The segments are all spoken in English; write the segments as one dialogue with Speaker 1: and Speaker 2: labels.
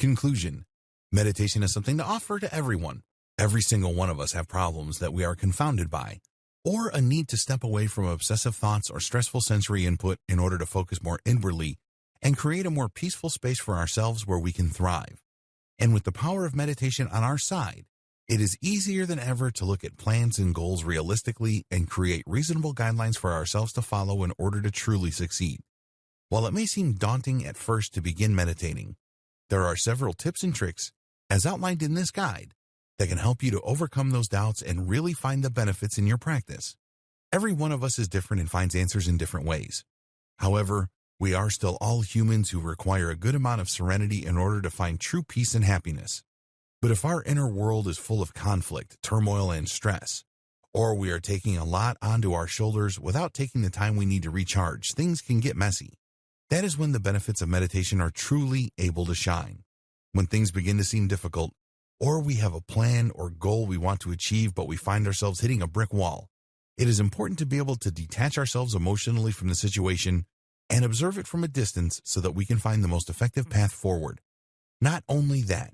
Speaker 1: Conclusion. Meditation is something to offer to everyone. Every single one of us have problems that we are confounded by, or a need to step away from obsessive thoughts or stressful sensory input in order to focus more inwardly and create a more peaceful space for ourselves where we can thrive. And with the power of meditation on our side, it is easier than ever to look at plans and goals realistically and create reasonable guidelines for ourselves to follow in order to truly succeed. While it may seem daunting at first to begin meditating, there are several tips and tricks, as outlined in this guide, that can help you to overcome those doubts and really find the benefits in your practice. Every one of us is different and finds answers in different ways. However, we are still all humans who require a good amount of serenity in order to find true peace and happiness. But if our inner world is full of conflict, turmoil, and stress, or we are taking a lot onto our shoulders without taking the time we need to recharge, things can get messy. That is when the benefits of meditation are truly able to shine. When things begin to seem difficult, or we have a plan or goal we want to achieve but we find ourselves hitting a brick wall, it is important to be able to detach ourselves emotionally from the situation and observe it from a distance so that we can find the most effective path forward. Not only that,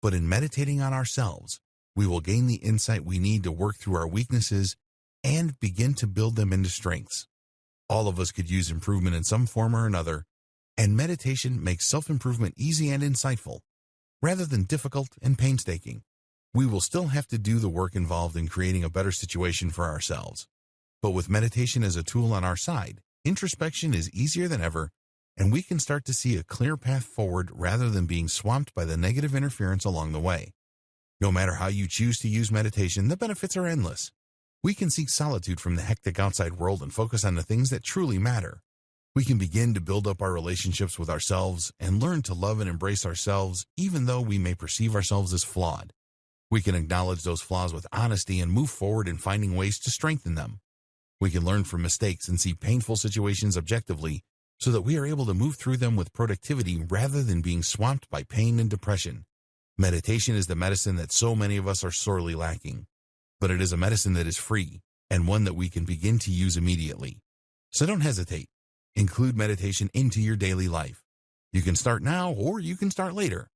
Speaker 1: but in meditating on ourselves, we will gain the insight we need to work through our weaknesses and begin to build them into strengths. All of us could use improvement in some form or another, and meditation makes self-improvement easy and insightful, rather than difficult and painstaking. We will still have to do the work involved in creating a better situation for ourselves. But with meditation as a tool on our side, introspection is easier than ever, and we can start to see a clear path forward rather than being swamped by the negative interference along the way. No matter how you choose to use meditation, the benefits are endless. We can seek solitude from the hectic outside world and focus on the things that truly matter. We can begin to build up our relationships with ourselves and learn to love and embrace ourselves even though we may perceive ourselves as flawed. We can acknowledge those flaws with honesty and move forward in finding ways to strengthen them. We can learn from mistakes and see painful situations objectively so that we are able to move through them with productivity rather than being swamped by pain and depression. Meditation is the medicine that so many of us are sorely lacking, but it is a medicine that is free and one that we can begin to use immediately. So don't hesitate. Include meditation into your daily life. You can start now or you can start later.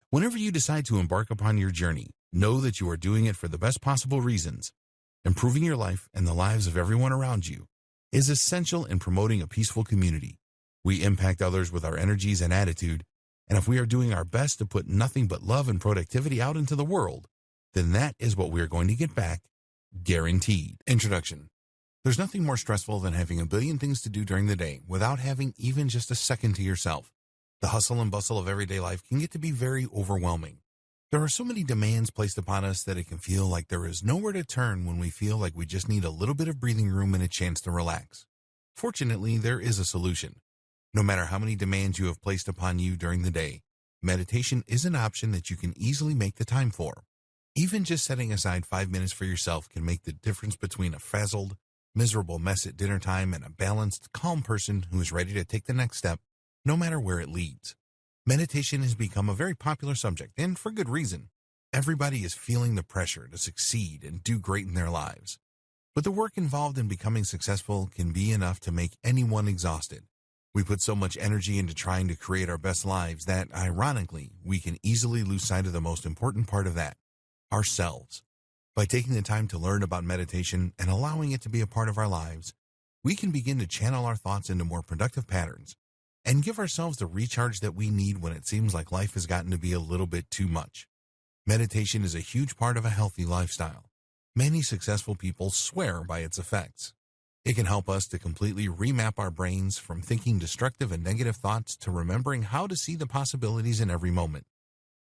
Speaker 1: Whenever you decide to embark upon your journey, know that you are doing it for the best possible reasons. Improving your life and the lives of everyone around you is essential in promoting a peaceful community. We impact others with our energies and attitude, and if we are doing our best to put nothing but love and productivity out into the world, then that is what we are going to get back, guaranteed. Introduction. There's nothing more stressful than having a billion things to do during the day without having even just a second to yourself. The hustle and bustle of everyday life can get to be very overwhelming. There are so many demands placed upon us that it can feel like there is nowhere to turn when we feel like we just need a little bit of breathing room and a chance to relax. Fortunately, there is a solution. No matter how many demands you have placed upon you during the day, meditation is an option that you can easily make the time for. Even just setting aside 5 minutes for yourself can make the difference between a frazzled, miserable mess at dinner time and a balanced, calm person who is ready to take the next step, no matter where it leads. Meditation has become a very popular subject, and for good reason. Everybody is feeling the pressure to succeed and do great in their lives. But the work involved in becoming successful can be enough to make anyone exhausted. We put so much energy into trying to create our best lives that, ironically, we can easily lose sight of the most important part of that, ourselves. By taking the time to learn about meditation and allowing it to be a part of our lives, we can begin to channel our thoughts into more productive patterns and give ourselves the recharge that we need when it seems like life has gotten to be a little bit too much. Meditation is a huge part of a healthy lifestyle. Many successful people swear by its effects. It can help us to completely remap our brains from thinking destructive and negative thoughts to remembering how to see the possibilities in every moment.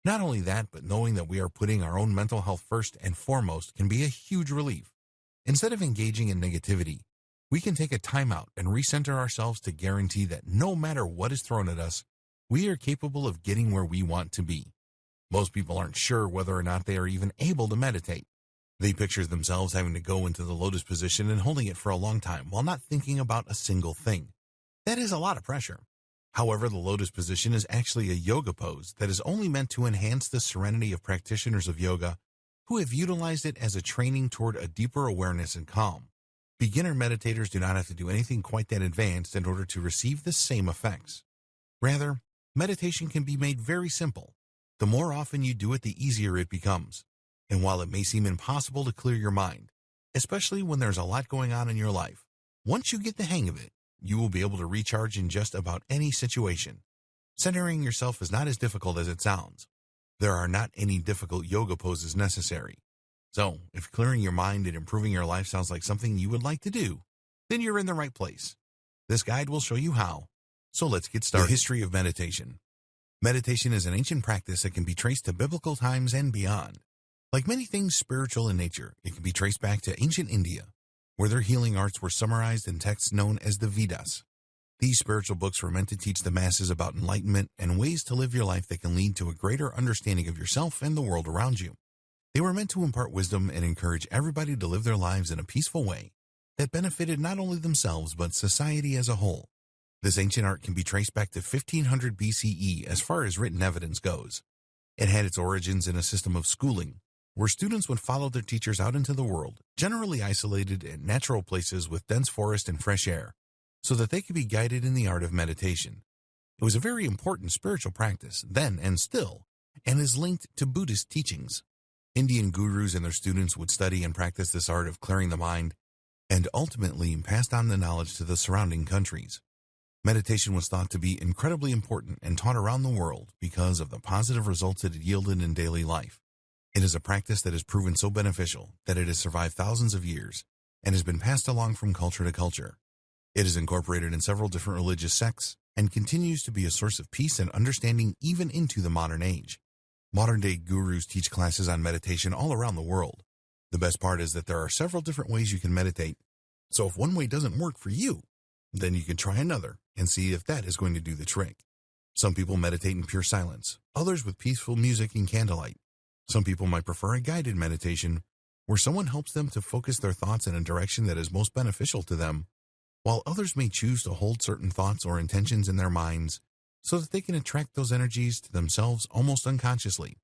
Speaker 1: Not only that, but knowing that we are putting our own mental health first and foremost can be a huge relief. Instead of engaging in negativity, we can take a time out and recenter ourselves to guarantee that no matter what is thrown at us, we are capable of getting where we want to be. Most people aren't sure whether or not they are even able to meditate. They picture themselves having to go into the lotus position and holding it for a long time while not thinking about a single thing. That is a lot of pressure. However, the lotus position is actually a yoga pose that is only meant to enhance the serenity of practitioners of yoga who have utilized it as a training toward a deeper awareness and calm. Beginner meditators do not have to do anything quite that advanced in order to receive the same effects. Rather, meditation can be made very simple. The more often you do it, the easier it becomes. And while it may seem impossible to clear your mind, especially when there's a lot going on in your life, once you get the hang of it, you will be able to recharge in just about any situation. Centering yourself is not as difficult as it sounds. There are not any difficult yoga poses necessary. So, if clearing your mind and improving your life sounds like something you would like to do, then you're in the right place. This guide will show you how. So let's get started. The history of meditation. Meditation is an ancient practice that can be traced to biblical times and beyond. Like many things spiritual in nature, it can be traced back to ancient India, where their healing arts were summarized in texts known as the Vedas. These spiritual books were meant to teach the masses about enlightenment and ways to live your life that can lead to a greater understanding of yourself and the world around you. They were meant to impart wisdom and encourage everybody to live their lives in a peaceful way that benefited not only themselves but society as a whole. This ancient art can be traced back to 1500 BCE as far as written evidence goes. It had its origins in a system of schooling, where students would follow their teachers out into the world, generally isolated in natural places with dense forest and fresh air, so that they could be guided in the art of meditation. It was a very important spiritual practice then and still, and is linked to Buddhist teachings. Indian gurus and their students would study and practice this art of clearing the mind, and ultimately passed on the knowledge to the surrounding countries. Meditation was thought to be incredibly important and taught around the world because of the positive results it had yielded in daily life. It is a practice that has proven so beneficial that it has survived thousands of years and has been passed along from culture to culture. It is incorporated in several different religious sects and continues to be a source of peace and understanding even into the modern age. Modern-day gurus teach classes on meditation all around the world. The best part is that there are several different ways you can meditate, so if one way doesn't work for you, then you can try another and see if that is going to do the trick. Some people meditate in pure silence, others with peaceful music and candlelight. Some people might prefer a guided meditation where someone helps them to focus their thoughts in a direction that is most beneficial to them, while others may choose to hold certain thoughts or intentions in their minds so that they can attract those energies to themselves almost unconsciously.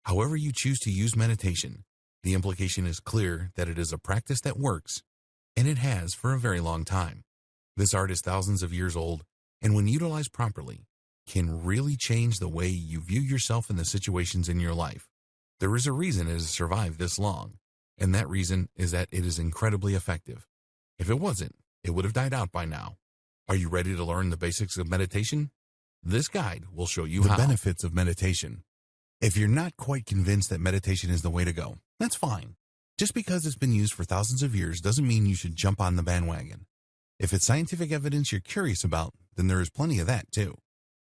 Speaker 1: However you choose to use meditation, the implication is clear that it is a practice that works, and it has for a very long time. This art is thousands of years old, and when utilized properly, can really change the way you view yourself and the situations in your life. There is a reason it has survived this long, and that reason is that it is incredibly effective. If it wasn't, it would have died out by now. Are you ready to learn the basics of meditation? This guide will show you how. The benefits of meditation. If you're not quite convinced that meditation is the way to go, that's fine. Just because it's been used for thousands of years doesn't mean you should jump on the bandwagon. If it's scientific evidence you're curious about, then there is plenty of that too.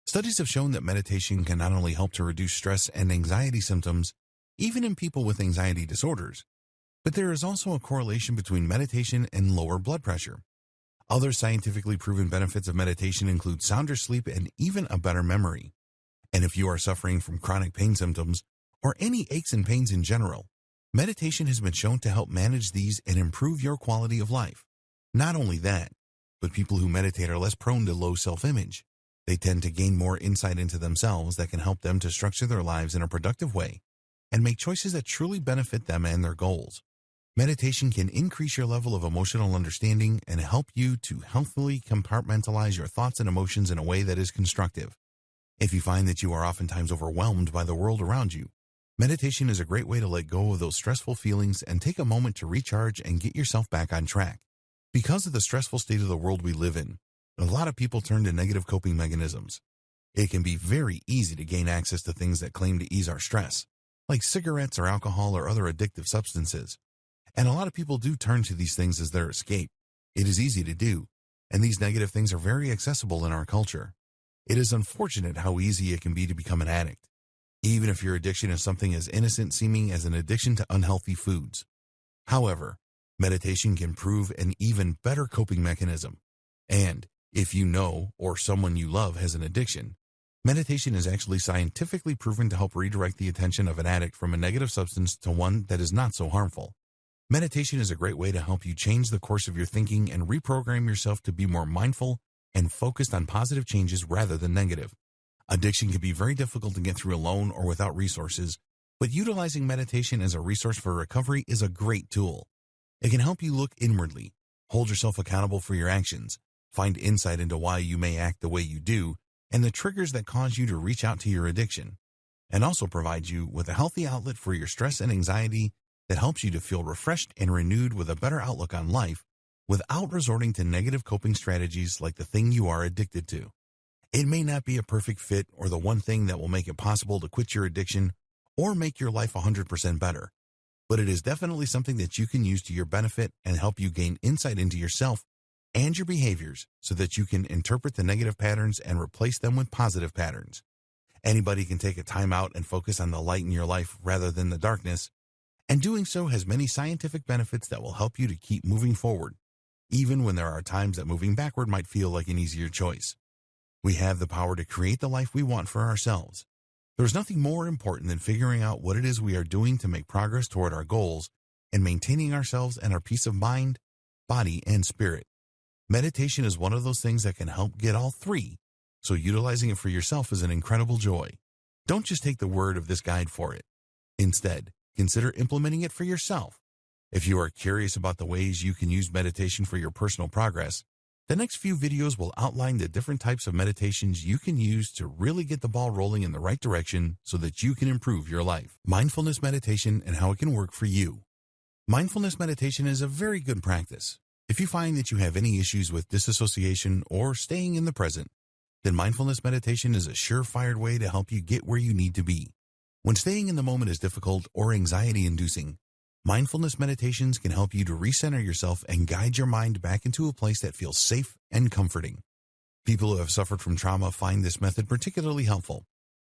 Speaker 1: Studies have shown that meditation can not only help to reduce stress and anxiety symptoms, even in people with anxiety disorders, but there is also a correlation between meditation and lower blood pressure. Other scientifically proven benefits of meditation include sounder sleep and even a better memory. And if you are suffering from chronic pain symptoms or any aches and pains in general, meditation has been shown to help manage these and improve your quality of life. Not only that, but people who meditate are less prone to low self-image. They tend to gain more insight into themselves that can help them to structure their lives in a productive way and make choices that truly benefit them and their goals. Meditation can increase your level of emotional understanding and help you to healthily compartmentalize your thoughts and emotions in a way that is constructive. If you find that you are oftentimes overwhelmed by the world around you, meditation is a great way to let go of those stressful feelings and take a moment to recharge and get yourself back on track. Because of the stressful state of the world we live in, a lot of people turn to negative coping mechanisms. It can be very easy to gain access to things that claim to ease our stress, like cigarettes or alcohol or other addictive substances. And a lot of people do turn to these things as their escape. It is easy to do, and these negative things are very accessible in our culture. It is unfortunate how easy it can be to become an addict, even if your addiction is something as innocent seeming as an addiction to unhealthy foods. However, meditation can prove an even better coping mechanism. And if you know or someone you love has an addiction, meditation is actually scientifically proven to help redirect the attention of an addict from a negative substance to one that is not so harmful. Meditation is a great way to help you change the course of your thinking and reprogram yourself to be more mindful and focused on positive changes rather than negative. Addiction can be very difficult to get through alone or without resources, but utilizing meditation as a resource for recovery is a great tool. It can help you look inwardly, hold yourself accountable for your actions, find insight into why you may act the way you do, and the triggers that cause you to reach out to your addiction. and also provides you with a healthy outlet for your stress and anxiety that helps you to feel refreshed and renewed with a better outlook on life without resorting to negative coping strategies like the thing you are addicted to. It may not be a perfect fit or the one thing that will make it possible to quit your addiction or make your life 100% better, but it is definitely something that you can use to your benefit and help you gain insight into yourself and your behaviors so that you can interpret the negative patterns and replace them with positive patterns. Anybody can take a time out and focus on the light in your life rather than the darkness, and doing so has many scientific benefits that will help you to keep moving forward, even when there are times that moving backward might feel like an easier choice. We have the power to create the life we want for ourselves. There's nothing more important than figuring out what it is we are doing to make progress toward our goals and maintaining ourselves and our peace of mind, body, and spirit. Meditation is one of those things that can help get all three, so utilizing it for yourself is an incredible joy. Don't just take the word of this guide for it. Instead, consider implementing it for yourself. If you are curious about the ways you can use meditation for your personal progress, the next few videos will outline the different types of meditations you can use to really get the ball rolling in the right direction so that you can improve your life. Mindfulness meditation and how it can work for you. Mindfulness meditation is a very good practice. If you find that you have any issues with disassociation or staying in the present, then mindfulness meditation is a surefire way to help you get where you need to be. When staying in the moment is difficult or anxiety-inducing, mindfulness meditations can help you to recenter yourself and guide your mind back into a place that feels safe and comforting. People who have suffered from trauma find this method particularly helpful.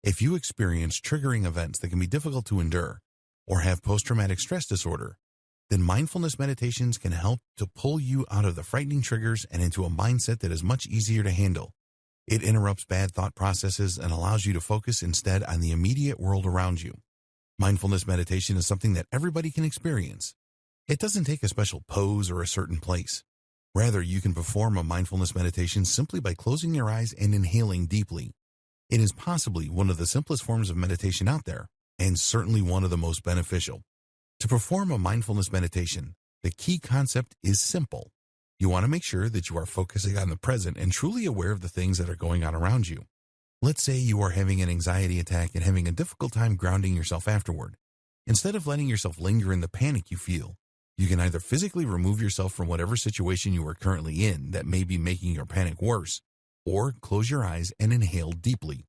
Speaker 1: If you experience triggering events that can be difficult to endure or have post-traumatic stress disorder, then mindfulness meditations can help to pull you out of the frightening triggers and into a mindset that is much easier to handle. It interrupts bad thought processes and allows you to focus instead on the immediate world around you. Mindfulness meditation is something that everybody can experience. It doesn't take a special pose or a certain place. Rather, you can perform a mindfulness meditation simply by closing your eyes and inhaling deeply. It is possibly one of the simplest forms of meditation out there, and certainly one of the most beneficial. To perform a mindfulness meditation, the key concept is simple. You want to make sure that you are focusing on the present and truly aware of the things that are going on around you. Let's say you are having an anxiety attack and having a difficult time grounding yourself afterward. Instead of letting yourself linger in the panic you feel, you can either physically remove yourself from whatever situation you are currently in that may be making your panic worse, or close your eyes and inhale deeply.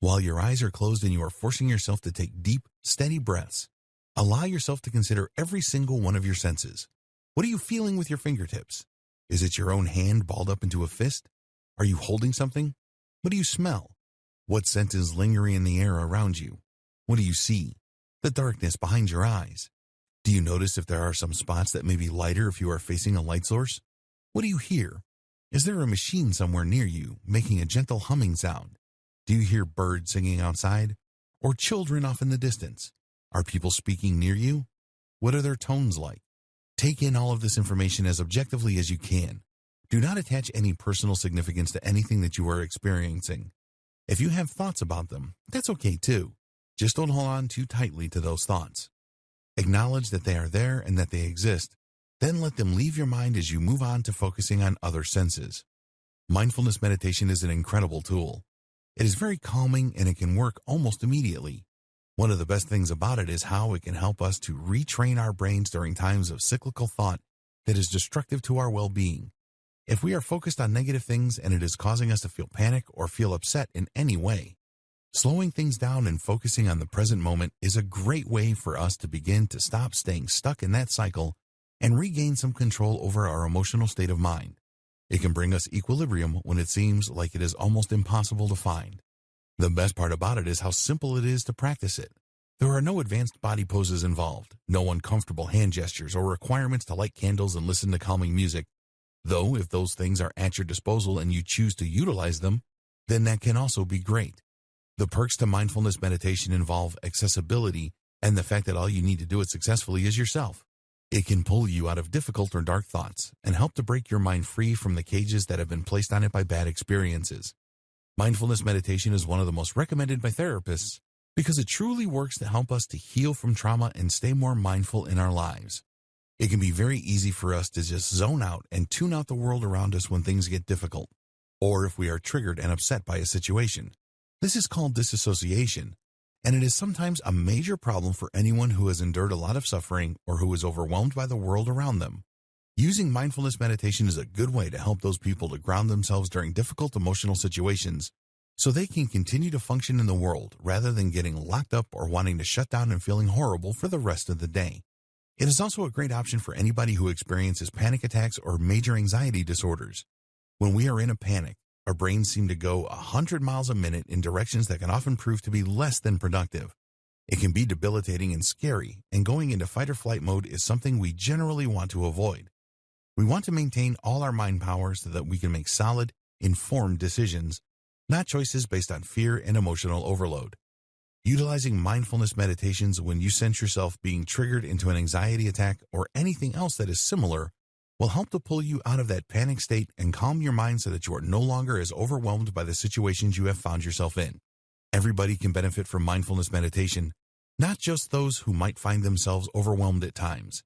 Speaker 1: While your eyes are closed and you are forcing yourself to take deep, steady breaths, allow yourself to consider every single one of your senses. What are you feeling with your fingertips? Is it your own hand balled up into a fist? Are you holding something? What do you smell? What scent is lingering in the air around you? What do you see? The darkness behind your eyes. Do you notice if there are some spots that may be lighter if you are facing a light source? What do you hear? Is there a machine somewhere near you making a gentle humming sound? Do you hear birds singing outside? Or children off in the distance? Are people speaking near you? What are their tones like? Take in all of this information as objectively as you can. Do not attach any personal significance to anything that you are experiencing. If you have thoughts about them, that's okay too. Just don't hold on too tightly to those thoughts. Acknowledge that they are there and that they exist. Then let them leave your mind as you move on to focusing on other senses. Mindfulness meditation is an incredible tool. It is very calming and it can work almost immediately. One of the best things about it is how it can help us to retrain our brains during times of cyclical thought that is destructive to our well-being. If we are focused on negative things and it is causing us to feel panic or feel upset in any way, slowing things down and focusing on the present moment is a great way for us to begin to stop staying stuck in that cycle and regain some control over our emotional state of mind. It can bring us equilibrium when it seems like it is almost impossible to find. The best part about it is how simple it is to practice it. There are no advanced body poses involved, no uncomfortable hand gestures or requirements to light candles and listen to calming music. Though if those things are at your disposal and you choose to utilize them, then that can also be great. The perks to mindfulness meditation involve accessibility and the fact that all you need to do it successfully is yourself. It can pull you out of difficult or dark thoughts and help to break your mind free from the cages that have been placed on it by bad experiences. Mindfulness meditation is one of the most recommended by therapists because it truly works to help us to heal from trauma and stay more mindful in our lives. It can be very easy for us to just zone out and tune out the world around us when things get difficult, or if we are triggered and upset by a situation. This is called disassociation, and it is sometimes a major problem for anyone who has endured a lot of suffering or who is overwhelmed by the world around them. Using mindfulness meditation is a good way to help those people to ground themselves during difficult emotional situations so they can continue to function in the world rather than getting locked up or wanting to shut down and feeling horrible for the rest of the day. It is also a great option for anybody who experiences panic attacks or major anxiety disorders. When we are in a panic, our brains seem to go 100 miles a minute in directions that can often prove to be less than productive. It can be debilitating and scary, and going into fight or flight mode is something we generally want to avoid. We want to maintain all our mind power so that we can make solid, informed decisions, not choices based on fear and emotional overload. Utilizing mindfulness meditations when you sense yourself being triggered into an anxiety attack or anything else that is similar will help to pull you out of that panic state and calm your mind so that you are no longer as overwhelmed by the situations you have found yourself in. Everybody can benefit from mindfulness meditation, not just those who might find themselves overwhelmed at times.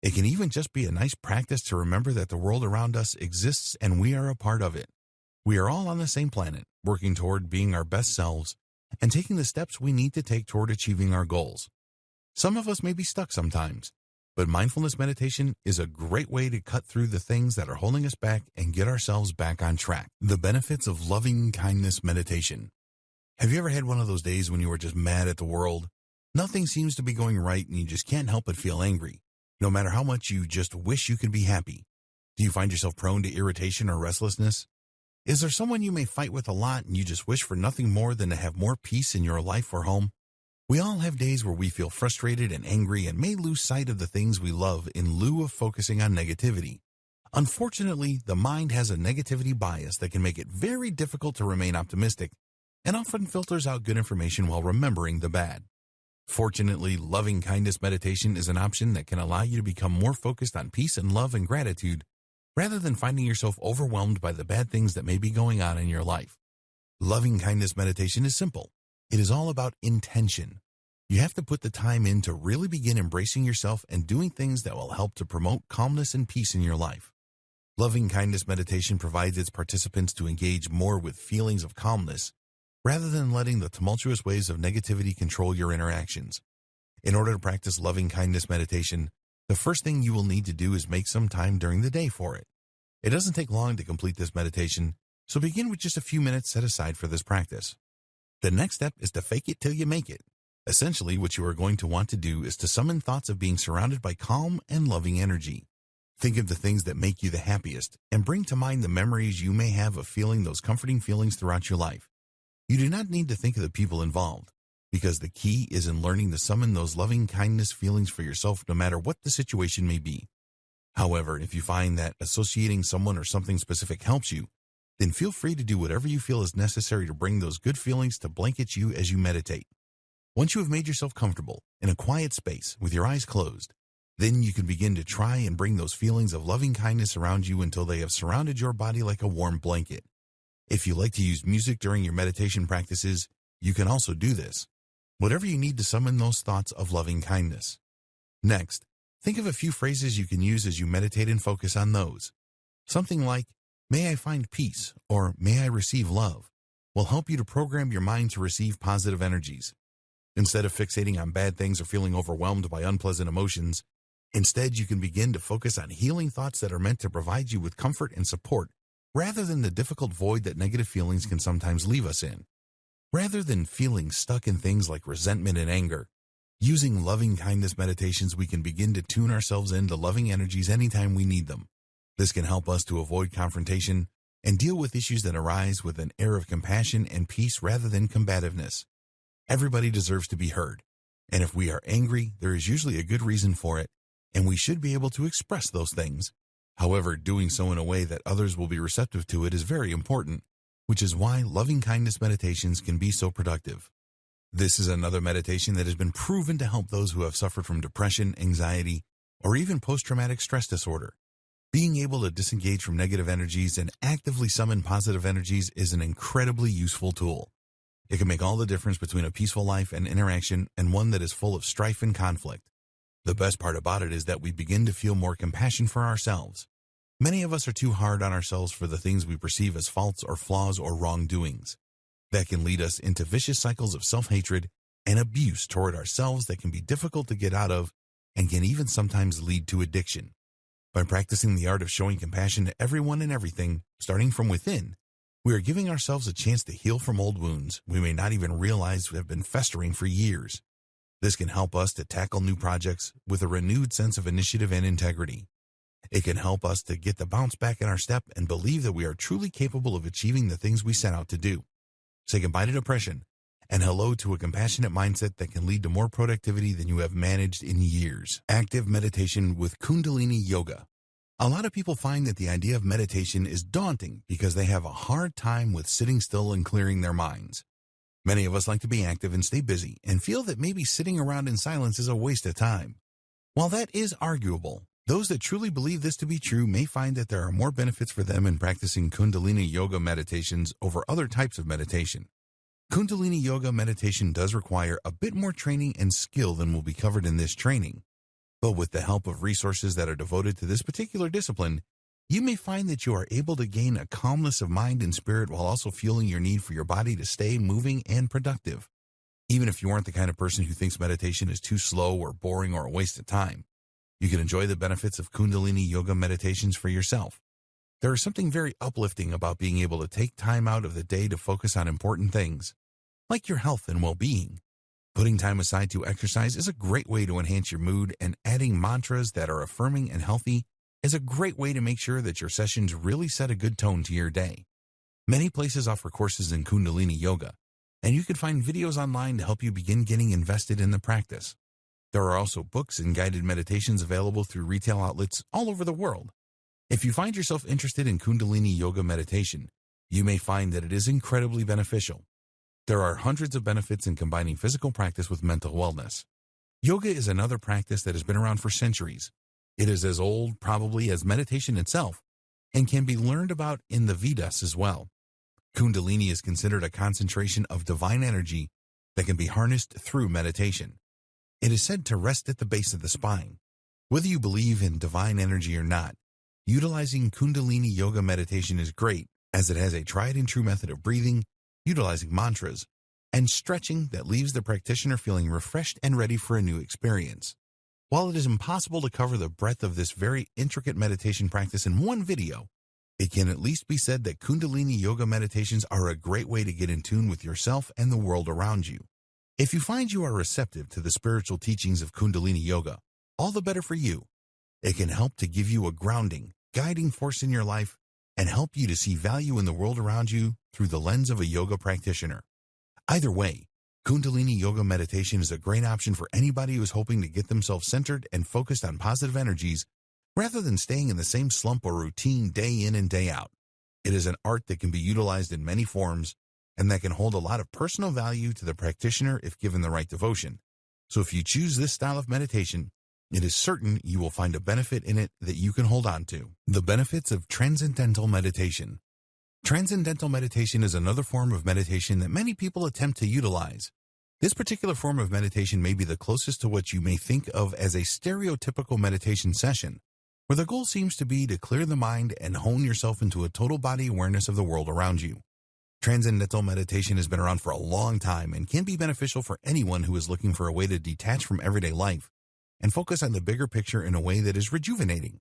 Speaker 1: It can even just be a nice practice to remember that the world around us exists and we are a part of it. We are all on the same planet, working toward being our best selves and taking the steps we need to take toward achieving our goals. Some of us may be stuck sometimes, but mindfulness meditation is a great way to cut through the things that are holding us back and get ourselves back on track. The benefits of loving kindness meditation. Have you ever had one of those days when you were just mad at the world? Nothing seems to be going right and you just can't help but feel angry, no matter how much you just wish you could be happy. Do you find yourself prone to irritation or restlessness? Is there someone you may fight with a lot and you just wish for nothing more than to have more peace in your life or home? We all have days where we feel frustrated and angry and may lose sight of the things we love in lieu of focusing on negativity. Unfortunately, the mind has a negativity bias that can make it very difficult to remain optimistic and often filters out good information while remembering the bad. Fortunately, loving kindness meditation is an option that can allow you to become more focused on peace and love and gratitude rather than finding yourself overwhelmed by the bad things that may be going on in your life. Loving kindness meditation is simple. It is all about intention. You have to put the time in to really begin embracing yourself and doing things that will help to promote calmness and peace in your life. Loving kindness meditation provides its participants to engage more with feelings of calmness rather than letting the tumultuous waves of negativity control your interactions. In order to practice loving kindness meditation, the first thing you will need to do is make some time during the day for it. It doesn't take long to complete this meditation, so begin with just a few minutes set aside for this practice. The next step is to fake it till you make it. Essentially, what you are going to want to do is to summon thoughts of being surrounded by calm and loving energy. Think of the things that make you the happiest and bring to mind the memories you may have of feeling those comforting feelings throughout your life. You do not need to think of the people involved, because the key is in learning to summon those loving kindness feelings for yourself no matter what the situation may be. However, if you find that associating someone or something specific helps you, then feel free to do whatever you feel is necessary to bring those good feelings to blanket you as you meditate. Once you have made yourself comfortable in a quiet space with your eyes closed, then you can begin to try and bring those feelings of loving kindness around you until they have surrounded your body like a warm blanket. If you like to use music during your meditation practices, you can also do this. Whatever you need to summon those thoughts of loving kindness. Next, think of a few phrases you can use as you meditate and focus on those. Something like, "May I find peace," or "May I receive love," will help you to program your mind to receive positive energies. Instead of fixating on bad things or feeling overwhelmed by unpleasant emotions, instead you can begin to focus on healing thoughts that are meant to provide you with comfort and support rather than the difficult void that negative feelings can sometimes leave us in. Rather than feeling stuck in things like resentment and anger, using loving kindness meditations we can begin to tune ourselves into loving energies anytime we need them. This can help us to avoid confrontation and deal with issues that arise with an air of compassion and peace rather than combativeness. Everybody deserves to be heard, and if we are angry, there is usually a good reason for it, and we should be able to express those things. However, doing so in a way that others will be receptive to it is very important, which is why loving kindness meditations can be so productive. This is another meditation that has been proven to help those who have suffered from depression, anxiety, or even post-traumatic stress disorder. Being able to disengage from negative energies and actively summon positive energies is an incredibly useful tool. It can make all the difference between a peaceful life and interaction and one that is full of strife and conflict. The best part about it is that we begin to feel more compassion for ourselves. Many of us are too hard on ourselves for the things we perceive as faults or flaws or wrongdoings. That can lead us into vicious cycles of self-hatred and abuse toward ourselves that can be difficult to get out of and can even sometimes lead to addiction. By practicing the art of showing compassion to everyone and everything, starting from within, we are giving ourselves a chance to heal from old wounds we may not even realize have been festering for years. This can help us to tackle new projects with a renewed sense of initiative and integrity. It can help us to get the bounce back in our step and believe that we are truly capable of achieving the things we set out to do. Say goodbye to depression and hello to a compassionate mindset that can lead to more productivity than you have managed in years. Active meditation with Kundalini Yoga. A lot of people find that the idea of meditation is daunting because they have a hard time with sitting still and clearing their minds. Many of us like to be active and stay busy and feel that maybe sitting around in silence is a waste of time. While that is arguable, those that truly believe this to be true may find that there are more benefits for them in practicing Kundalini Yoga meditations over other types of meditation. Kundalini Yoga meditation does require a bit more training and skill than will be covered in this training. But with the help of resources that are devoted to this particular discipline, you may find that you are able to gain a calmness of mind and spirit while also fueling your need for your body to stay moving and productive. Even if you aren't the kind of person who thinks meditation is too slow or boring or a waste of time, you can enjoy the benefits of Kundalini Yoga meditations for yourself. There is something very uplifting about being able to take time out of the day to focus on important things, like your health and well-being. Putting time aside to exercise is a great way to enhance your mood, and adding mantras that are affirming and healthy is a great way to make sure that your sessions really set a good tone to your day. Many places offer courses in Kundalini Yoga, and you can find videos online to help you begin getting invested in the practice. There are also books and guided meditations available through retail outlets all over the world. If you find yourself interested in Kundalini Yoga meditation, you may find that it is incredibly beneficial. There are hundreds of benefits in combining physical practice with mental wellness. Yoga is another practice that has been around for centuries. It is as old, probably, as meditation itself, and can be learned about in the Vedas as well. Kundalini is considered a concentration of divine energy that can be harnessed through meditation. It is said to rest at the base of the spine. Whether you believe in divine energy or not, utilizing Kundalini Yoga meditation is great, as it has a tried and true method of breathing, utilizing mantras, and stretching that leaves the practitioner feeling refreshed and ready for a new experience. While it is impossible to cover the breadth of this very intricate meditation practice in one video, it can at least be said that Kundalini Yoga meditations are a great way to get in tune with yourself and the world around you. If you find you are receptive to the spiritual teachings of Kundalini Yoga, all the better for you. It can help to give you a grounding, guiding force in your life and help you to see value in the world around you through the lens of a yoga practitioner. Either way, Kundalini Yoga meditation is a great option for anybody who is hoping to get themselves centered and focused on positive energies rather than staying in the same slump or routine day in and day out. It is an art that can be utilized in many forms and that can hold a lot of personal value to the practitioner if given the right devotion. So if you choose this style of meditation, it is certain you will find a benefit in it that you can hold on to. The benefits of transcendental meditation. Transcendental meditation is another form of meditation that many people attempt to utilize. This particular form of meditation may be the closest to what you may think of as a stereotypical meditation session, where the goal seems to be to clear the mind and hone yourself into a total body awareness of the world around you. Transcendental meditation has been around for a long time and can be beneficial for anyone who is looking for a way to detach from everyday life and focus on the bigger picture in a way that is rejuvenating.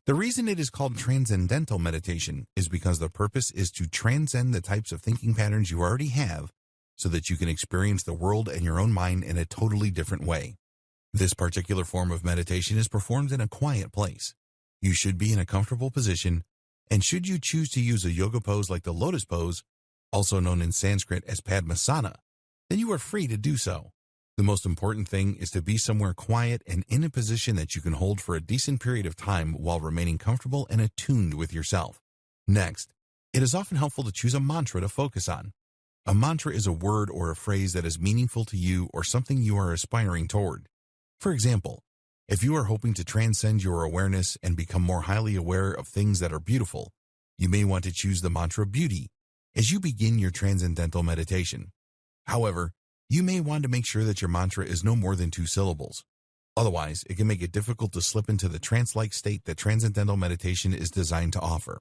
Speaker 1: The reason it is called transcendental meditation is because the purpose is to transcend the types of thinking patterns you already have so that you can experience the world and your own mind in a totally different way. This particular form of meditation is performed in a quiet place. You should be in a comfortable position, and should you choose to use a yoga pose like the lotus pose, also known in Sanskrit as Padmasana, then you are free to do so. The most important thing is to be somewhere quiet and in a position that you can hold for a decent period of time while remaining comfortable and attuned with yourself. Next, it is often helpful to choose a mantra to focus on. A mantra is a word or a phrase that is meaningful to you or something you are aspiring toward. For example, if you are hoping to transcend your awareness and become more highly aware of things that are beautiful, you may want to choose the mantra beauty as you begin your transcendental meditation. However, you may want to make sure that your mantra is no more than 2 syllables. Otherwise, it can make it difficult to slip into the trance-like state that transcendental meditation is designed to offer.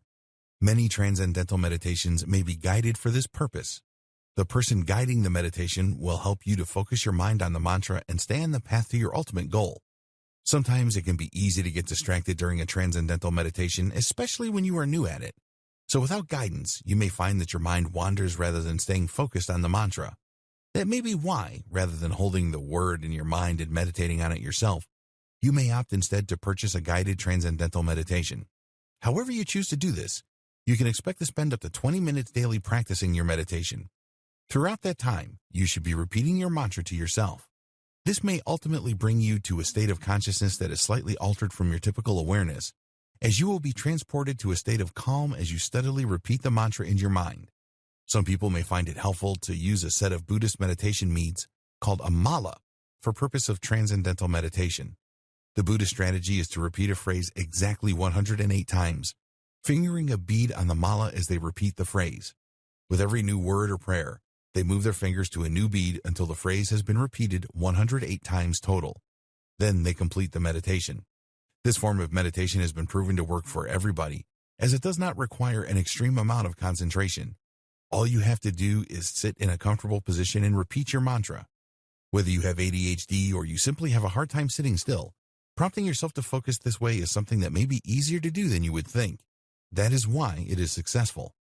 Speaker 1: Many transcendental meditations may be guided for this purpose. The person guiding the meditation will help you to focus your mind on the mantra and stay on the path to your ultimate goal. Sometimes it can be easy to get distracted during a transcendental meditation, especially when you are new at it. So without guidance, you may find that your mind wanders rather than staying focused on the mantra. That may be why, rather than holding the word in your mind and meditating on it yourself, you may opt instead to purchase a guided transcendental meditation. However you choose to do this, you can expect to spend up to 20 minutes daily practicing your meditation. Throughout that time, you should be repeating your mantra to yourself. This may ultimately bring you to a state of consciousness that is slightly altered from your typical awareness, as you will be transported to a state of calm as you steadily repeat the mantra in your mind. Some people may find it helpful to use a set of Buddhist meditation meads called a mala for purpose of transcendental meditation. The Buddhist strategy is to repeat a phrase exactly 108 times, fingering a bead on the mala as they repeat the phrase. With every new word or prayer, they move their fingers to a new bead until the phrase has been repeated 108 times total. Then they complete the meditation. This form of meditation has been proven to work for everybody, as it does not require an extreme amount of concentration. All you have to do is sit in a comfortable position and repeat your mantra. Whether you have ADHD or you simply have a hard time sitting still, prompting yourself to focus this way is something that may be easier to do than you would think. That is why it is successful.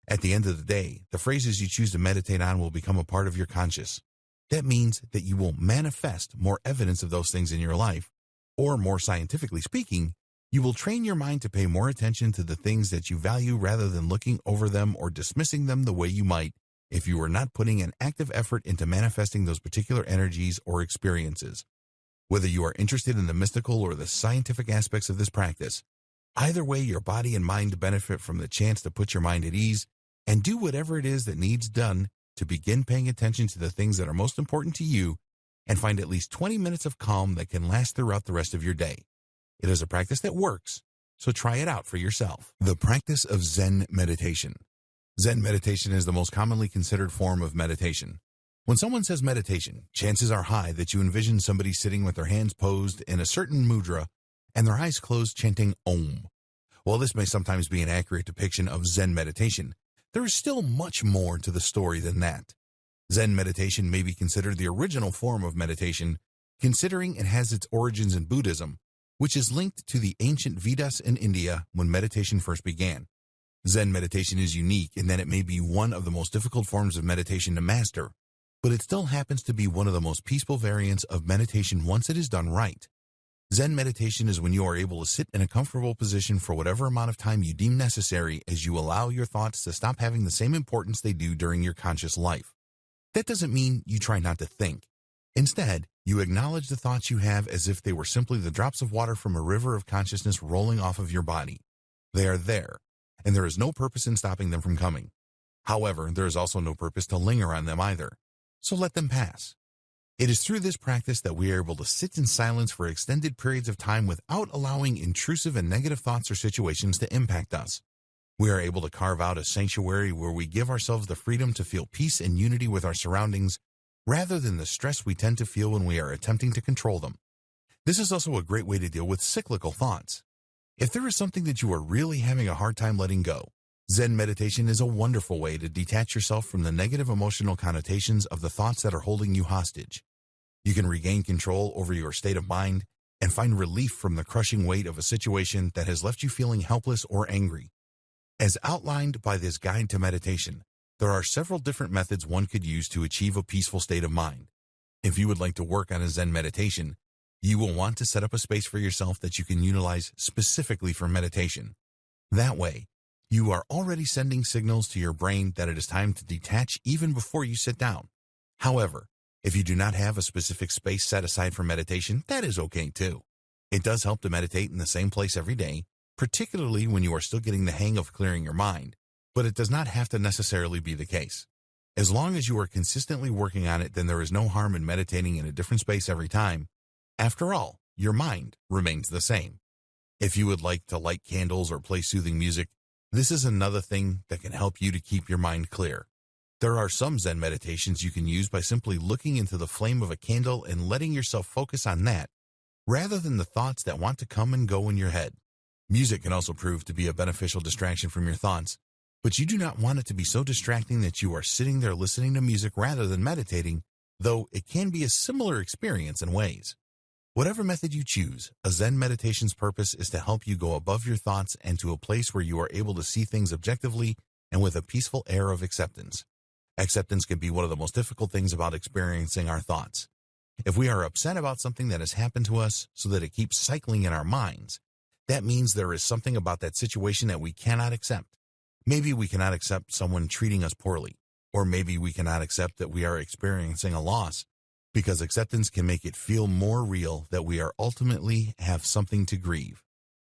Speaker 1: At the end of the day, the phrases you choose to meditate on will become a part of your conscious. That means that you will manifest more evidence of those things in your life, or more scientifically speaking, you will train your mind to pay more attention to the things that you value rather than looking over them or dismissing them the way you might if you were not putting an active effort into manifesting those particular energies or experiences. Whether you are interested in the mystical or the scientific aspects of this practice, either way your body and mind benefit from the chance to put your mind at ease and do whatever it is that needs done to begin paying attention to the things that are most important to you and find at least 20 minutes of calm that can last throughout the rest of your day. It is a practice that works, so try it out for yourself. The practice of Zen meditation. Zen meditation is the most commonly considered form of meditation. When someone says meditation, chances are high that you envision somebody sitting with their hands posed in a certain mudra and their eyes closed chanting Om. While this may sometimes be an accurate depiction of Zen meditation, there is still much more to the story than that. Zen meditation may be considered the original form of meditation, considering it has its origins in Buddhism, which is linked to the ancient Vedas in India when meditation first began. Zen meditation is unique in that it may be one of the most difficult forms of meditation to master, but it still happens to be one of the most peaceful variants of meditation once it is done right. Zen meditation is when you are able to sit in a comfortable position for whatever amount of time you deem necessary as you allow your thoughts to stop having the same importance they do during your conscious life. That doesn't mean you try not to think. Instead, you acknowledge the thoughts you have as if they were simply the drops of water from a river of consciousness rolling off of your body. They are there, and there is no purpose in stopping them from coming. However, there is also no purpose to linger on them either, so let them pass. It is through this practice that we are able to sit in silence for extended periods of time without allowing intrusive and negative thoughts or situations to impact us. We are able to carve out a sanctuary where we give ourselves the freedom to feel peace and unity with our surroundings, rather than the stress we tend to feel when we are attempting to control them. This is also a great way to deal with cyclical thoughts. If there is something that you are really having a hard time letting go, Zen meditation is a wonderful way to detach yourself from the negative emotional connotations of the thoughts that are holding you hostage. You can regain control over your state of mind and find relief from the crushing weight of a situation that has left you feeling helpless or angry. As outlined by this guide to meditation, there are several different methods one could use to achieve a peaceful state of mind. If you would like to work on a Zen meditation, you will want to set up a space for yourself that you can utilize specifically for meditation. That way, you are already sending signals to your brain that it is time to detach even before you sit down. However, if you do not have a specific space set aside for meditation, that is okay too. It does help to meditate in the same place every day, particularly when you are still getting the hang of clearing your mind, but it does not have to necessarily be the case. As long as you are consistently working on it, then there is no harm in meditating in a different space every time. After all, your mind remains the same. If you would like to light candles or play soothing music, this is another thing that can help you to keep your mind clear. There are some Zen meditations you can use by simply looking into the flame of a candle and letting yourself focus on that, rather than the thoughts that want to come and go in your head. Music can also prove to be a beneficial distraction from your thoughts. But you do not want it to be so distracting that you are sitting there listening to music rather than meditating, though it can be a similar experience in ways. Whatever method you choose, a Zen meditation's purpose is to help you go above your thoughts and to a place where you are able to see things objectively and with a peaceful air of acceptance. Acceptance can be one of the most difficult things about experiencing our thoughts. If we are upset about something that has happened to us so that it keeps cycling in our minds, that means there is something about that situation that we cannot accept. Maybe we cannot accept someone treating us poorly, or maybe we cannot accept that we are experiencing a loss, because acceptance can make it feel more real that we are ultimately have something to grieve.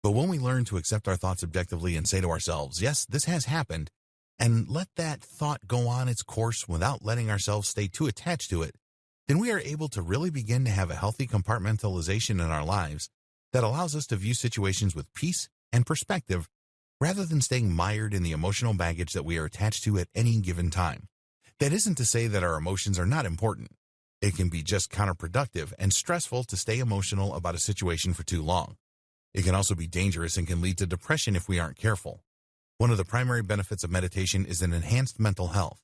Speaker 1: But when we learn to accept our thoughts objectively and say to ourselves, yes, this has happened, and let that thought go on its course without letting ourselves stay too attached to it, then we are able to really begin to have a healthy compartmentalization in our lives that allows us to view situations with peace and perspective rather than staying mired in the emotional baggage that we are attached to at any given time. That isn't to say that our emotions are not important. It can be just counterproductive and stressful to stay emotional about a situation for too long. It can also be dangerous and can lead to depression if we aren't careful. One of the primary benefits of meditation is an enhanced mental health.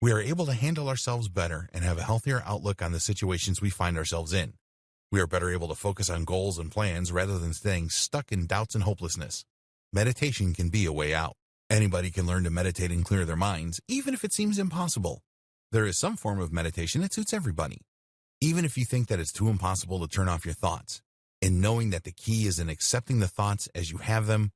Speaker 1: We are able to handle ourselves better and have a healthier outlook on the situations we find ourselves in. We are better able to focus on goals and plans rather than staying stuck in doubts and hopelessness. Meditation can be a way out. Anybody can learn to meditate and clear their minds, even if it seems impossible. There is some form of meditation that suits everybody. Even if you think that it's too impossible to turn off your thoughts, in knowing that the key is in accepting the thoughts as you have them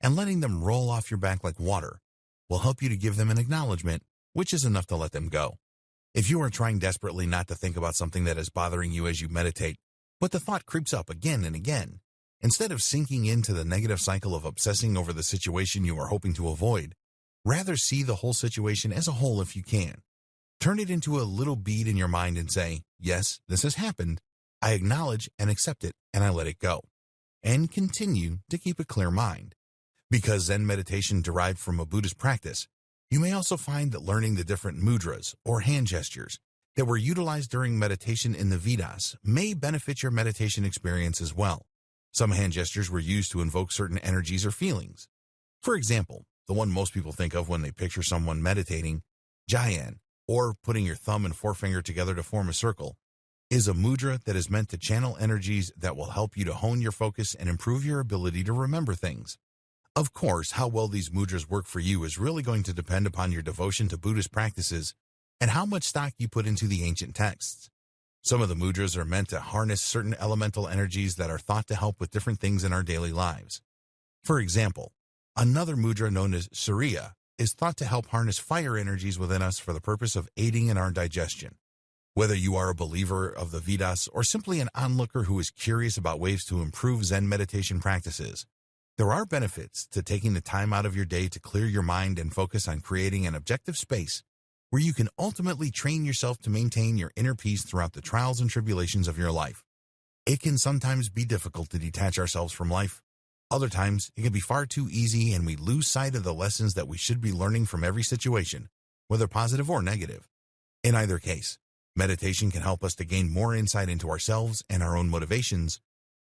Speaker 1: and letting them roll off your back like water will help you to give them an acknowledgement, which is enough to let them go. If you are trying desperately not to think about something that is bothering you as you meditate, but the thought creeps up again and again, instead of sinking into the negative cycle of obsessing over the situation you are hoping to avoid, rather see the whole situation as a whole if you can. Turn it into a little bead in your mind and say, yes, this has happened. I acknowledge and accept it, and I let it go. And continue to keep a clear mind. Because Zen meditation derived from a Buddhist practice, you may also find that learning the different mudras, or hand gestures, that were utilized during meditation in the Vedas may benefit your meditation experience as well. Some hand gestures were used to invoke certain energies or feelings. For example, the one most people think of when they picture someone meditating, Jayan, or putting your thumb and forefinger together to form a circle, is a mudra that is meant to channel energies that will help you to hone your focus and improve your ability to remember things. Of course, how well these mudras work for you is really going to depend upon your devotion to Buddhist practices and how much stock you put into the ancient texts. Some of the mudras are meant to harness certain elemental energies that are thought to help with different things in our daily lives. For example, another mudra known as Surya is thought to help harness fire energies within us for the purpose of aiding in our digestion. Whether you are a believer of the Vedas or simply an onlooker who is curious about ways to improve Zen meditation practices, there are benefits to taking the time out of your day to clear your mind and focus on creating an objective space where you can ultimately train yourself to maintain your inner peace throughout the trials and tribulations of your life. It can sometimes be difficult to detach ourselves from life. Other times, it can be far too easy and we lose sight of the lessons that we should be learning from every situation, whether positive or negative. In either case, meditation can help us to gain more insight into ourselves and our own motivations,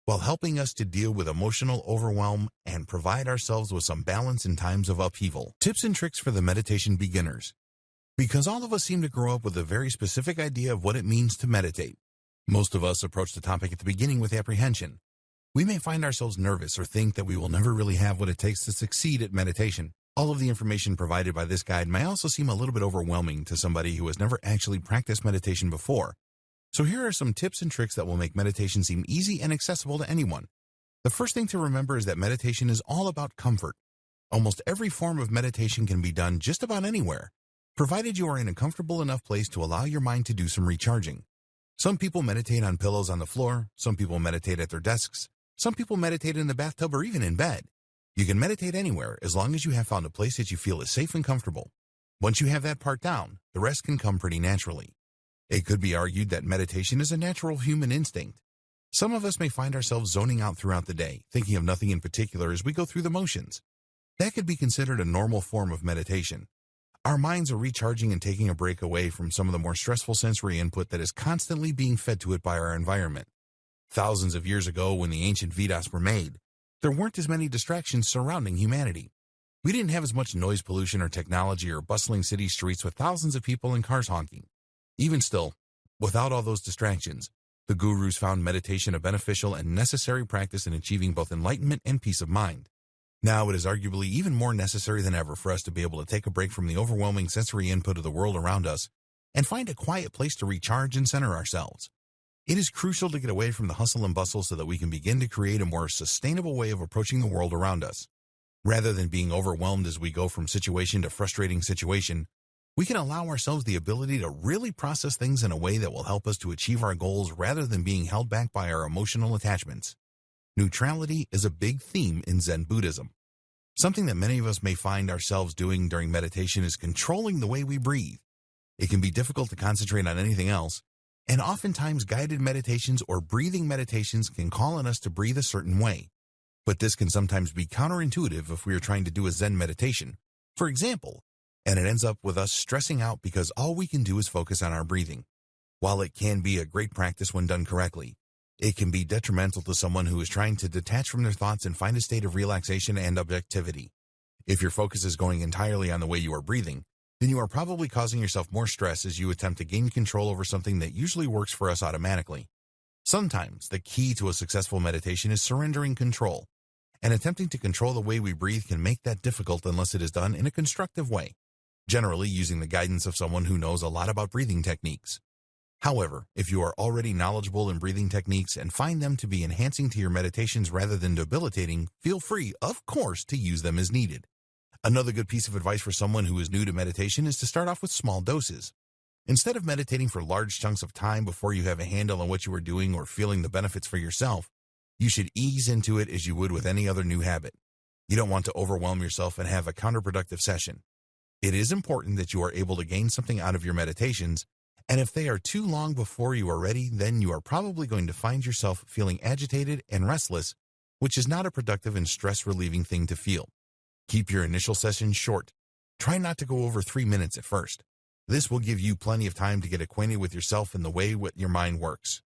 Speaker 1: while helping us to deal with emotional overwhelm and provide ourselves with some balance in times of upheaval. Tips and tricks for the meditation beginners. Because all of us seem to grow up with a very specific idea of what it means to meditate. Most of us approach the topic at the beginning with apprehension. We may find ourselves nervous or think that we will never really have what it takes to succeed at meditation. All of the information provided by this guide may also seem a little bit overwhelming to somebody who has never actually practiced meditation before. So here are some tips and tricks that will make meditation seem easy and accessible to anyone. The first thing to remember is that meditation is all about comfort. Almost every form of meditation can be done just about anywhere, provided you are in a comfortable enough place to allow your mind to do some recharging. Some people meditate on pillows on the floor, some people meditate at their desks, some people meditate in the bathtub or even in bed. You can meditate anywhere as long as you have found a place that you feel is safe and comfortable. Once you have that part down, the rest can come pretty naturally. It could be argued that meditation is a natural human instinct. Some of us may find ourselves zoning out throughout the day, thinking of nothing in particular as we go through the motions. That could be considered a normal form of meditation. Our minds are recharging and taking a break away from some of the more stressful sensory input that is constantly being fed to it by our environment. Thousands of years ago, when the ancient Vedas were made, there weren't as many distractions surrounding humanity. We didn't have as much noise pollution or technology or bustling city streets with thousands of people and cars honking. Even still, without all those distractions, the gurus found meditation a beneficial and necessary practice in achieving both enlightenment and peace of mind. Now it is arguably even more necessary than ever for us to be able to take a break from the overwhelming sensory input of the world around us and find a quiet place to recharge and center ourselves. It is crucial to get away from the hustle and bustle so that we can begin to create a more sustainable way of approaching the world around us. Rather than being overwhelmed as we go from situation to frustrating situation, we can allow ourselves the ability to really process things in a way that will help us to achieve our goals rather than being held back by our emotional attachments. Neutrality is a big theme in Zen Buddhism. Something that many of us may find ourselves doing during meditation is controlling the way we breathe. It can be difficult to concentrate on anything else, and oftentimes guided meditations or breathing meditations can call on us to breathe a certain way. But this can sometimes be counterintuitive if we are trying to do a Zen meditation, for example, and it ends up with us stressing out because all we can do is focus on our breathing. While it can be a great practice when done correctly, it can be detrimental to someone who is trying to detach from their thoughts and find a state of relaxation and objectivity. If your focus is going entirely on the way you are breathing, then you are probably causing yourself more stress as you attempt to gain control over something that usually works for us automatically. Sometimes the key to a successful meditation is surrendering control, and attempting to control the way we breathe can make that difficult unless it is done in a constructive way, generally using the guidance of someone who knows a lot about breathing techniques. However, if you are already knowledgeable in breathing techniques and find them to be enhancing to your meditations rather than debilitating, feel free, of course, to use them as needed. Another good piece of advice for someone who is new to meditation is to start off with small doses. Instead of meditating for large chunks of time before you have a handle on what you are doing or feeling the benefits for yourself, you should ease into it as you would with any other new habit. You don't want to overwhelm yourself and have a counterproductive session. It is important that you are able to gain something out of your meditations, and if they are too long before you are ready, then you are probably going to find yourself feeling agitated and restless, which is not a productive and stress-relieving thing to feel. Keep your initial sessions short. Try not to go over 3 minutes at first. This will give you plenty of time to get acquainted with yourself and the way your mind works.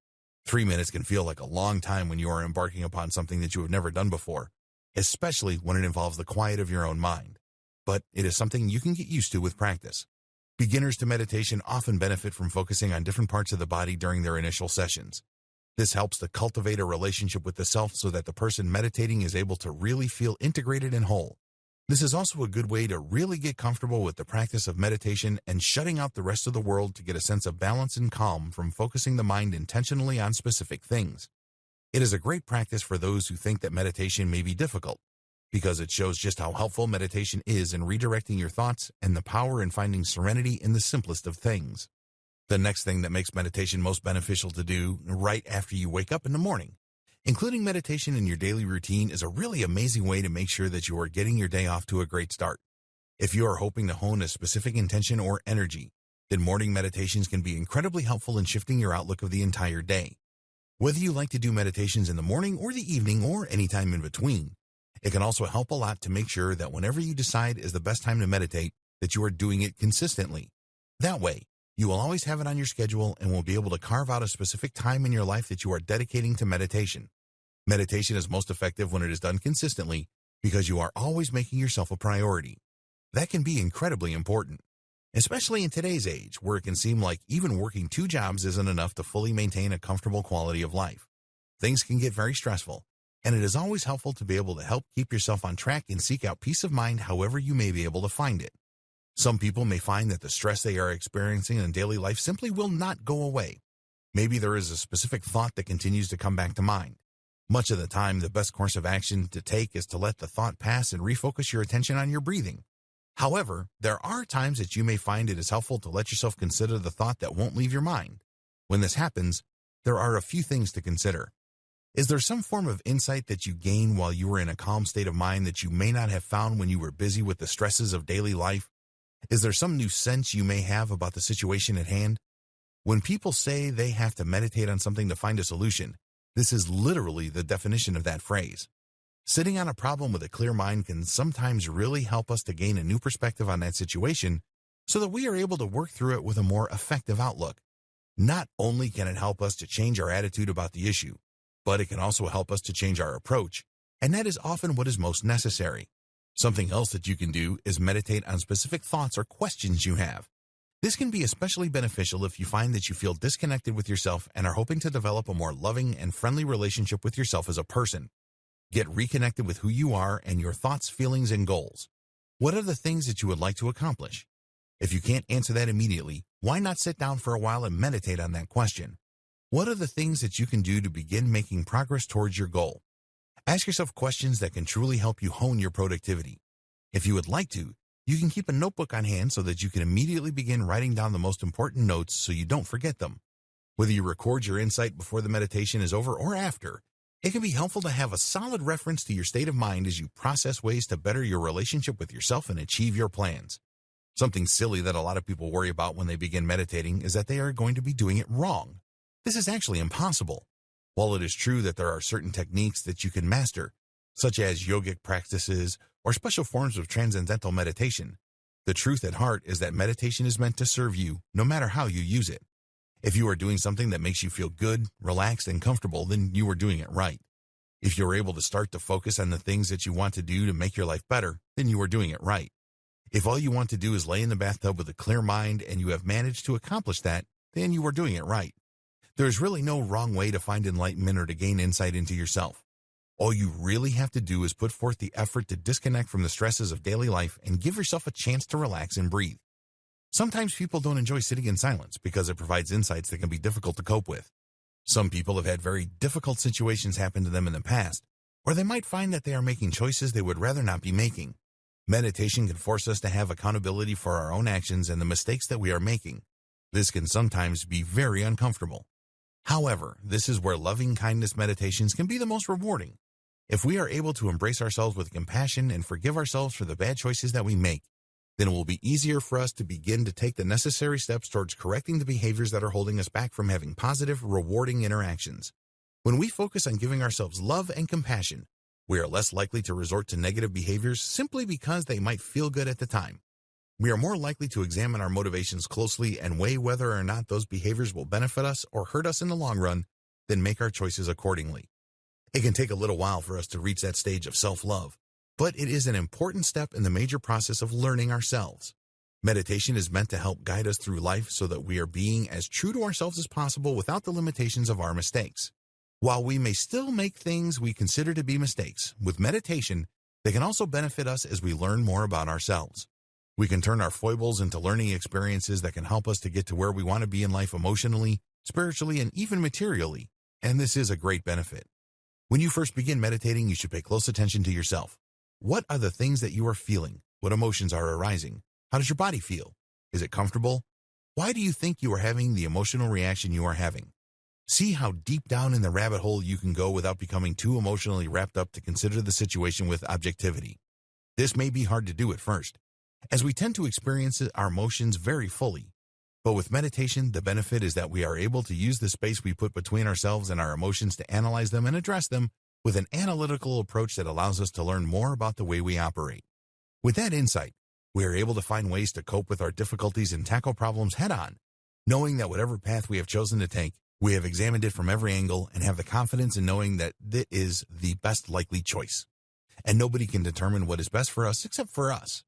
Speaker 1: 3 minutes can feel like a long time when you are embarking upon something that you have never done before, especially when it involves the quiet of your own mind. But it is something you can get used to with practice. Beginners to meditation often benefit from focusing on different parts of the body during their initial sessions. This helps to cultivate a relationship with the self so that the person meditating is able to really feel integrated and whole. This is also a good way to really get comfortable with the practice of meditation and shutting out the rest of the world to get a sense of balance and calm from focusing the mind intentionally on specific things. It is a great practice for those who think that meditation may be difficult, because it shows just how helpful meditation is in redirecting your thoughts and the power in finding serenity in the simplest of things. The next thing that makes meditation most beneficial to do right after you wake up in the morning. Including meditation in your daily routine is a really amazing way to make sure that you are getting your day off to a great start. If you are hoping to hone a specific intention or energy, then morning meditations can be incredibly helpful in shifting your outlook of the entire day. Whether you like to do meditations in the morning or the evening or any time in between, it can also help a lot to make sure that whenever you decide is the best time to meditate, that you are doing it consistently. That way, you will always have it on your schedule and will be able to carve out a specific time in your life that you are dedicating to meditation. Meditation is most effective when it is done consistently because you are always making yourself a priority. That can be incredibly important, especially in today's age where it can seem like even working 2 jobs isn't enough to fully maintain a comfortable quality of life. Things can get very stressful, and it is always helpful to be able to help keep yourself on track and seek out peace of mind however you may be able to find it. Some people may find that the stress they are experiencing in daily life simply will not go away. Maybe there is a specific thought that continues to come back to mind. Much of the time, the best course of action to take is to let the thought pass and refocus your attention on your breathing. However, there are times that you may find it is helpful to let yourself consider the thought that won't leave your mind. When this happens, there are a few things to consider. Is there some form of insight that you gain while you were in a calm state of mind that you may not have found when you were busy with the stresses of daily life? Is there some new sense you may have about the situation at hand? When people say they have to meditate on something to find a solution, this is literally the definition of that phrase. Sitting on a problem with a clear mind can sometimes really help us to gain a new perspective on that situation so that we are able to work through it with a more effective outlook. Not only can it help us to change our attitude about the issue, but it can also help us to change our approach, and that is often what is most necessary. Something else that you can do is meditate on specific thoughts or questions you have. This can be especially beneficial if you find that you feel disconnected with yourself and are hoping to develop a more loving and friendly relationship with yourself as a person. Get reconnected with who you are and your thoughts, feelings, and goals. What are the things that you would like to accomplish? If you can't answer that immediately, why not sit down for a while and meditate on that question? What are the things that you can do to begin making progress towards your goal? Ask yourself questions that can truly help you hone your productivity. If you would like to, you can keep a notebook on hand so that you can immediately begin writing down the most important notes so you don't forget them. Whether you record your insight before the meditation is over or after, it can be helpful to have a solid reference to your state of mind as you process ways to better your relationship with yourself and achieve your plans. Something silly that a lot of people worry about when they begin meditating is that they are going to be doing it wrong. This is actually impossible. While it is true that there are certain techniques that you can master, such as yogic practices or special forms of transcendental meditation, the truth at heart is that meditation is meant to serve you no matter how you use it. If you are doing something that makes you feel good, relaxed, and comfortable, then you are doing it right. If you are able to start to focus on the things that you want to do to make your life better, then you are doing it right. If all you want to do is lay in the bathtub with a clear mind and you have managed to accomplish that, then you are doing it right. There is really no wrong way to find enlightenment or to gain insight into yourself. All you really have to do is put forth the effort to disconnect from the stresses of daily life and give yourself a chance to relax and breathe. Sometimes people don't enjoy sitting in silence because it provides insights that can be difficult to cope with. Some people have had very difficult situations happen to them in the past, or they might find that they are making choices they would rather not be making. Meditation can force us to have accountability for our own actions and the mistakes that we are making. This can sometimes be very uncomfortable. However, this is where loving kindness meditations can be the most rewarding. If we are able to embrace ourselves with compassion and forgive ourselves for the bad choices that we make, then it will be easier for us to begin to take the necessary steps towards correcting the behaviors that are holding us back from having positive, rewarding interactions. When we focus on giving ourselves love and compassion, we are less likely to resort to negative behaviors simply because they might feel good at the time. We are more likely to examine our motivations closely and weigh whether or not those behaviors will benefit us or hurt us in the long run, then make our choices accordingly. It can take a little while for us to reach that stage of self-love, but it is an important step in the major process of learning ourselves. Meditation is meant to help guide us through life so that we are being as true to ourselves as possible without the limitations of our mistakes. While we may still make things we consider to be mistakes, with meditation, they can also benefit us as we learn more about ourselves. We can turn our foibles into learning experiences that can help us to get to where we want to be in life emotionally, spiritually, and even materially, and this is a great benefit. When you first begin meditating, you should pay close attention to yourself. What are the things that you are feeling? What emotions are arising? How does your body feel? Is it comfortable? Why do you think you are having the emotional reaction you are having? See how deep down in the rabbit hole you can go without becoming too emotionally wrapped up to consider the situation with objectivity. This may be hard to do at first, as we tend to experience our emotions very fully. But with meditation, the benefit is that we are able to use the space we put between ourselves and our emotions to analyze them and address them with an analytical approach that allows us to learn more about the way we operate. With that insight, we are able to find ways to cope with our difficulties and tackle problems head-on, knowing that whatever path we have chosen to take, we have examined it from every angle and have the confidence in knowing that it is the best likely choice. And nobody can determine what is best for us except for us.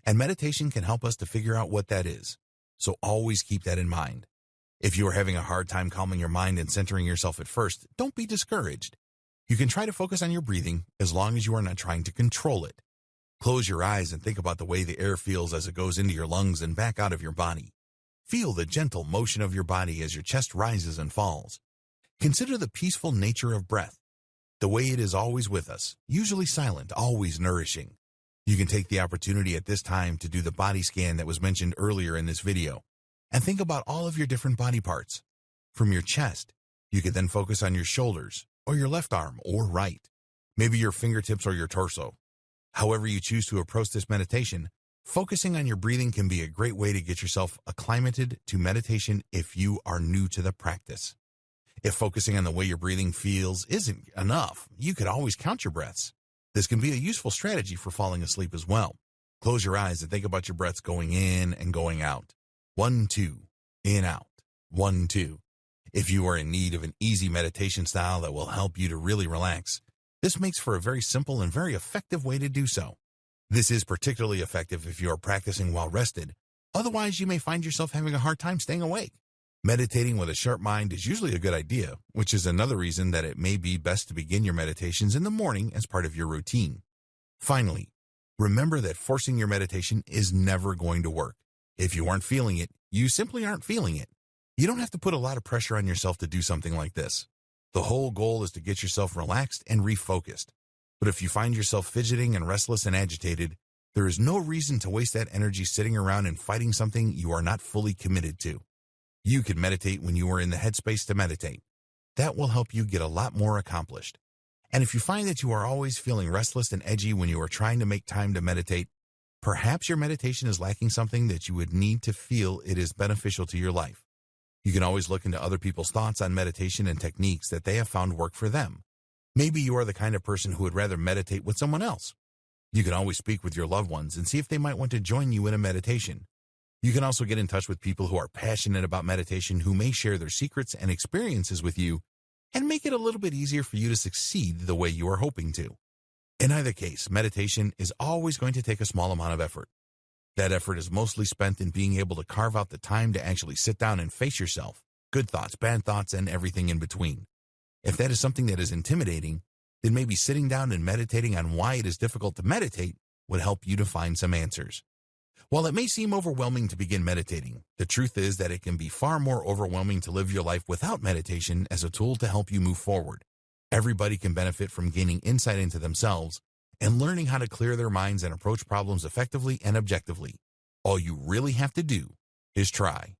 Speaker 1: And meditation can help us to figure out what that is. So always keep that in mind. If you are having a hard time calming your mind and centering yourself at first, don't be discouraged. You can try to focus on your breathing as long as you are not trying to control it. Close your eyes and think about the way the air feels as it goes into your lungs and back out of your body. Feel the gentle motion of your body as your chest rises and falls. Consider the peaceful nature of breath, the way it is always with us, usually silent, always nourishing. You can take the opportunity at this time to do the body scan that was mentioned earlier in this video, and think about all of your different body parts. From your chest, you could then focus on your shoulders, or your left arm, or right, maybe your fingertips or your torso. However you choose to approach this meditation, focusing on your breathing can be a great way to get yourself acclimated to meditation if you are new to the practice. If focusing on the way your breathing feels isn't enough, you could always count your breaths. This can be a useful strategy for falling asleep as well. Close your eyes and think about your breaths going in and going out. 1, 2, in, out. 1, 2. If you are in need of an easy meditation style that will help you to really relax, this makes for a very simple and very effective way to do so. This is particularly effective if you are practicing while rested. Otherwise, you may find yourself having a hard time staying awake. Meditating with a sharp mind is usually a good idea, which is another reason that it may be best to begin your meditations in the morning as part of your routine. Finally, remember that forcing your meditation is never going to work. If you aren't feeling it, you simply aren't feeling it. You don't have to put a lot of pressure on yourself to do something like this. The whole goal is to get yourself relaxed and refocused. But if you find yourself fidgeting and restless and agitated, there is no reason to waste that energy sitting around and fighting something you are not fully committed to. You can meditate when you are in the headspace to meditate. That will help you get a lot more accomplished. And if you find that you are always feeling restless and edgy when you are trying to make time to meditate, perhaps your meditation is lacking something that you would need to feel it is beneficial to your life. You can always look into other people's thoughts on meditation and techniques that they have found work for them. Maybe you are the kind of person who would rather meditate with someone else. You can always speak with your loved ones and see if they might want to join you in a meditation. You can also get in touch with people who are passionate about meditation who may share their secrets and experiences with you and make it a little bit easier for you to succeed the way you are hoping to. In either case, meditation is always going to take a small amount of effort. That effort is mostly spent in being able to carve out the time to actually sit down and face yourself, good thoughts, bad thoughts, and everything in between. If that is something that is intimidating, then maybe sitting down and meditating on why it is difficult to meditate would help you to find some answers. While it may seem overwhelming to begin meditating, the truth is that it can be far more overwhelming to live your life without meditation as a tool to help you move forward. Everybody can benefit from gaining insight into themselves and learning how to clear their minds and approach problems effectively and objectively. All you really have to do is try.